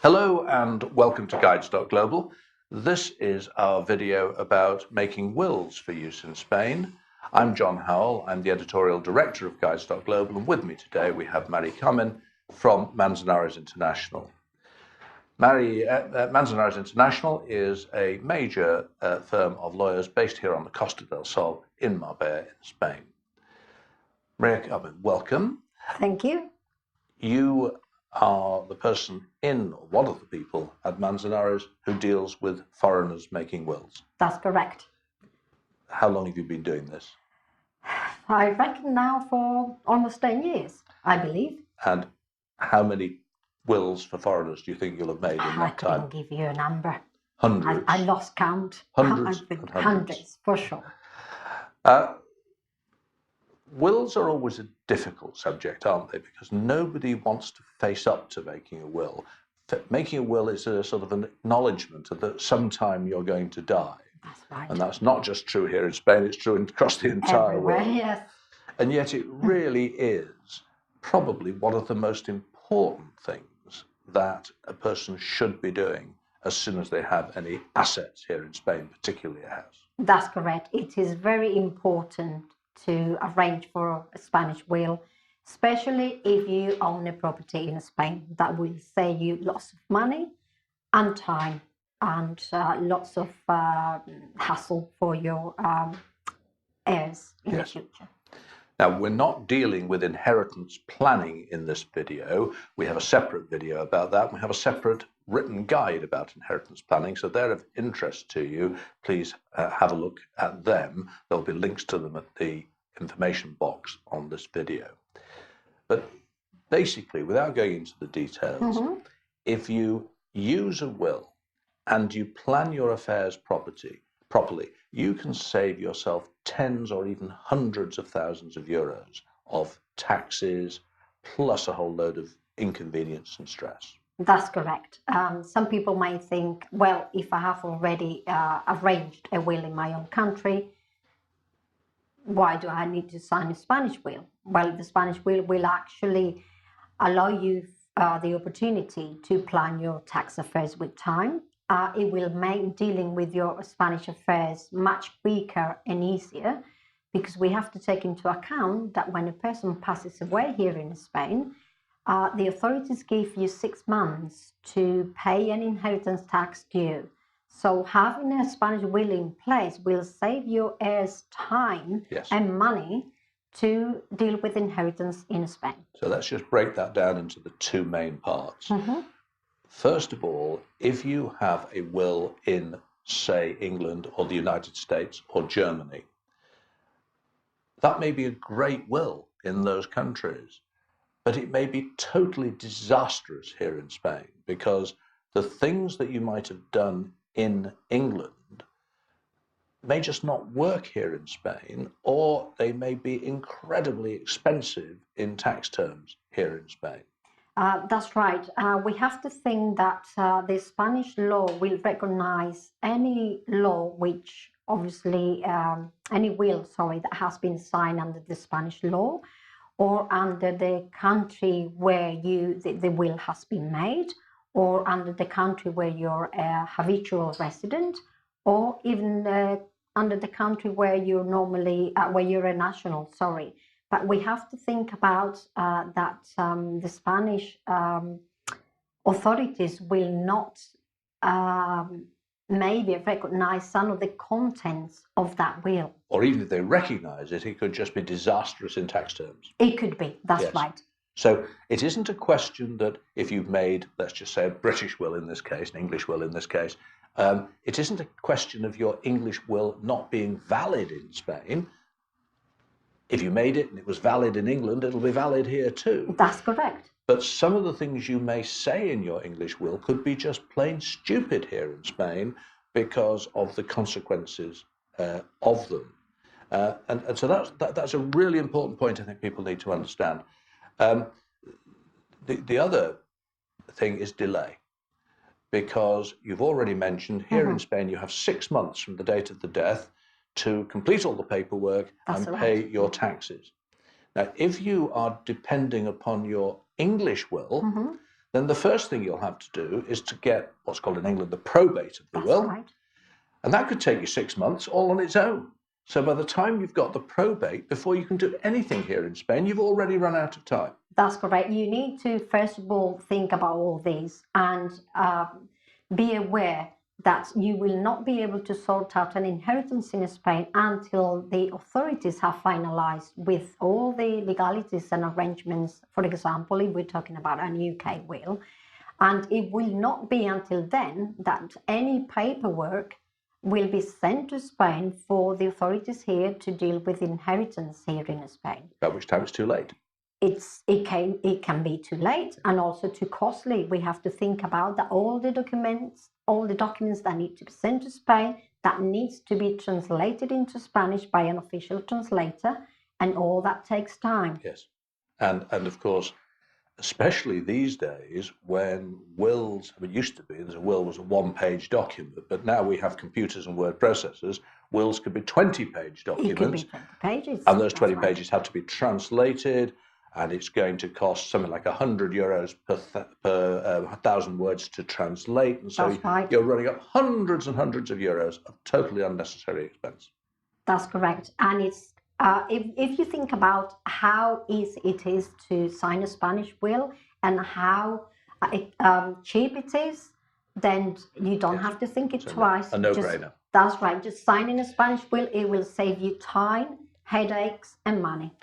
Hello and welcome to Guides.Global. This is our video about making wills for use in Spain. I'm John Howell, I'm the editorial director of Guides.Global, and with me today we have Mari Carmen from Manzanares International. Manzanares International is a major firm of lawyers based here on the Costa del Sol in Marbella in Spain. Mari Carmen, welcome. Thank you. You are the person one of the people at Manzanares who deals with foreigners making wills. That's correct. How long have you been doing this? I reckon now for almost 10 years, I believe. And how many wills for foreigners do you think you'll have made in that time? I couldn't give you a number. Hundreds. I lost count. Hundreds. Hundreds, for sure. Wills are always a difficult subject, aren't they? Because nobody wants to face up to making a will. Making a will is a sort of an acknowledgement that sometime you're going to die. That's right. And that's not just true here in Spain, it's true across the entire Everywhere, world. yes. And yet it really is probably one of the most important things that a person should be doing as soon as they have any assets here in Spain, particularly a house. That's correct. It is very important to arrange for a Spanish will, especially if you own a property in Spain. That will save you lots of money and time and lots of hassle for your heirs in the future. Now, we're not dealing with inheritance planning in this video. We have a separate video about that. We have a separate written guide about inheritance planning. So they're of interest to you. Please have a look at them. There'll be links to them at the information box on this video. But basically, without going into the details, if you use a will and you plan your affairs properly, you can save yourself tens or even hundreds of thousands of euros of taxes, plus a whole load of inconvenience and stress. That's correct. Some people might think, well, if I have already arranged a will in my own country, why do I need to sign a Spanish will? Well, the Spanish will actually allow you the opportunity to plan your tax affairs with time. It will make dealing with your Spanish affairs much quicker and easier, because we have to take into account that when a person passes away here in Spain, the authorities give you 6 months to pay an inheritance tax due. So having a Spanish will in place will save your heirs time and money to deal with inheritance in Spain. So let's just break that down into the two main parts. First of all, if you have a will in, say, England or the United States or Germany, that may be a great will in those countries, but it may be totally disastrous here in Spain, because the things that you might have done in England may just not work here in Spain, or they may be incredibly expensive in tax terms here in Spain. That's right. We have to think that the Spanish law will recognize any law which obviously, any will, that has been signed under the Spanish law or under the country where the will has been made, or under the country where you're a habitual resident, or even under the country where you're normally, where you're a national, But we have to think about that the Spanish authorities will not maybe recognize some of the contents of that will. Or even if they recognize it, it could just be disastrous in tax terms. It could be, that's right. So it isn't a question that if you've made, let's just say, a British will in this case, an English will in this case, it isn't a question of your English will not being valid in Spain. If you made it and it was valid in England, it'll be valid here too. That's correct. But some of the things you may say in your English will could be just plain stupid here in Spain because of the consequences of them. And so that's a really important point I think people need to understand. The other thing is delay, because you've already mentioned here in Spain you have 6 months from the date of the death to complete all the paperwork and pay your taxes. Now, if you are depending upon your English will, then the first thing you'll have to do is to get what's called in England the probate of the That's will. right. And that could take you 6 months all on its own. So by the time you've got the probate, before you can do anything here in Spain, you've already run out of time. That's correct. You need to, first of all, think about all this and be aware that you will not be able to sort out an inheritance in Spain until the authorities have finalized with all the legalities and arrangements. For example, if we're talking about an UK will, and it will not be until then that any paperwork will be sent to Spain for the authorities here to deal with inheritance here in Spain. At which time it's too late. It can be too late and also too costly. We have to think about that all the documents that need to be sent to Spain, that needs to be translated into Spanish by an official translator, and all that takes time. Yes. And of course, especially these days when wills, it used to be that a will was a one-page document, but now we have computers and word processors. Wills could be 20-page documents. It could be 20 pages. And those 20 pages have to be translated, and it's going to cost something like €100 per 1,000 words to translate. And so you're running up hundreds and hundreds of euros of totally unnecessary expense. That's correct. And it's if you think about how easy it is to sign a Spanish will and how cheap it is, then you don't have to think it twice. A no-brainer. That's right. Just signing a Spanish will, it will save you time, headaches, and money.